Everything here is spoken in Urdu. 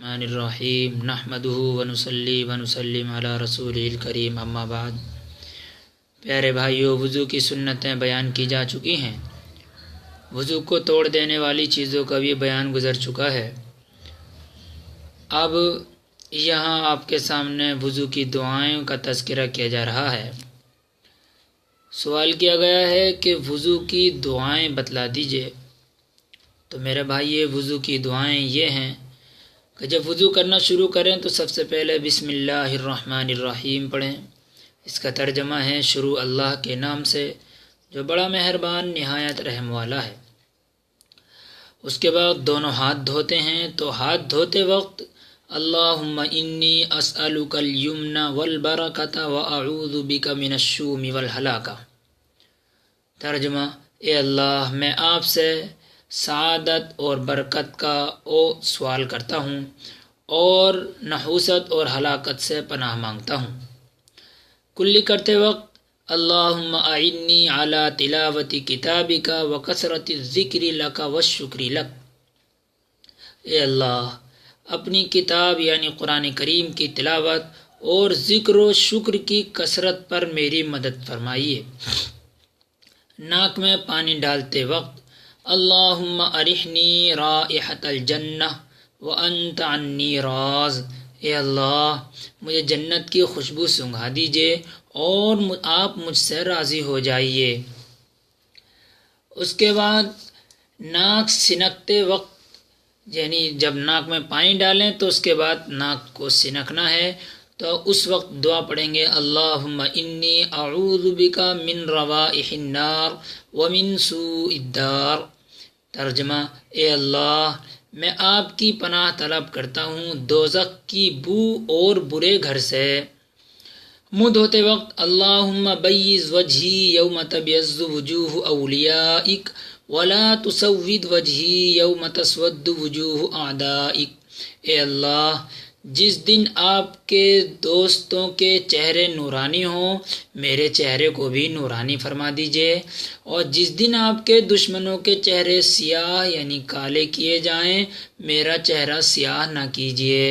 الرحمن الرحیم نحمدہ ونصلی ونسلم علی رسولہ الکریم اما بعد۔ پیارے بھائیو، وضو کی سنتیں بیان کی جا چکی ہیں۔ وضو کو توڑ دینے والی چیزوں کا بھی بیان گزر چکا ہے۔ اب یہاں آپ کے سامنے وضو کی دعائیں کا تذکرہ کیا جا رہا ہے۔ سوال کیا گیا ہے کہ وضو کی دعائیں بتلا دیجئے۔ تو میرے بھائی، یہ وضو کی دعائیں یہ ہیں کہ جب وضو کرنا شروع کریں تو سب سے پہلے بسم اللہ الرحمن الرحیم پڑھیں۔ اس کا ترجمہ ہے شروع اللہ کے نام سے جو بڑا مہربان نہایت رحم والا ہے۔ اس کے بعد دونوں ہاتھ دھوتے ہیں تو ہاتھ دھوتے وقت اللہم انی اسألک الیمن والبرکۃ واعوذ بک من الشوم والہلاکہ۔ ترجمہ: اے اللہ، میں آپ سے سعادت اور برکت کا سوال کرتا ہوں اور نحوست اور ہلاکت سے پناہ مانگتا ہوں۔ کلی کرتے وقت اللہم اعنی علی تلاوت کتابک وکثرت الذکر لک والشکر لک۔ اے اللہ، اپنی کتاب یعنی قرآن کریم کی تلاوت اور ذکر و شکر کی کثرت پر میری مدد فرمائیے۔ ناک میں پانی ڈالتے وقت اللہم ارحنی رائحۃ الجنہ وانت عنی راض۔ اے اللہ، مجھے جنت کی خوشبو سونگھا دیجیے اور آپ مجھ سے راضی ہو جائیے۔ اس کے بعد ناک سنکتے وقت، یعنی جب ناک میں پانی ڈالیں تو اس کے بعد ناک کو سنکنا ہے، تو اس وقت دعا پڑھیں گے اللہم انی اعوذ بک من روائح النار ومن سوء الدار۔ ترجمہ: اے اللہ، میں آپ کی پناہ طلب کرتا ہوں دوزخ کی بو اور برے گھر سے۔ منہ دھوتے وقت اللہم بیض وجہی یوم تبیض وجوہ اولیائک ولا تسود وجہی یوم تسود وجوہ اعدائک۔ اے اللہ، جس دن آپ کے دوستوں کے چہرے نورانی ہوں، میرے چہرے کو بھی نورانی فرما دیجئے، اور جس دن آپ کے دشمنوں کے چہرے سیاہ یعنی کالے کیے جائیں، میرا چہرہ سیاہ نہ کیجئے۔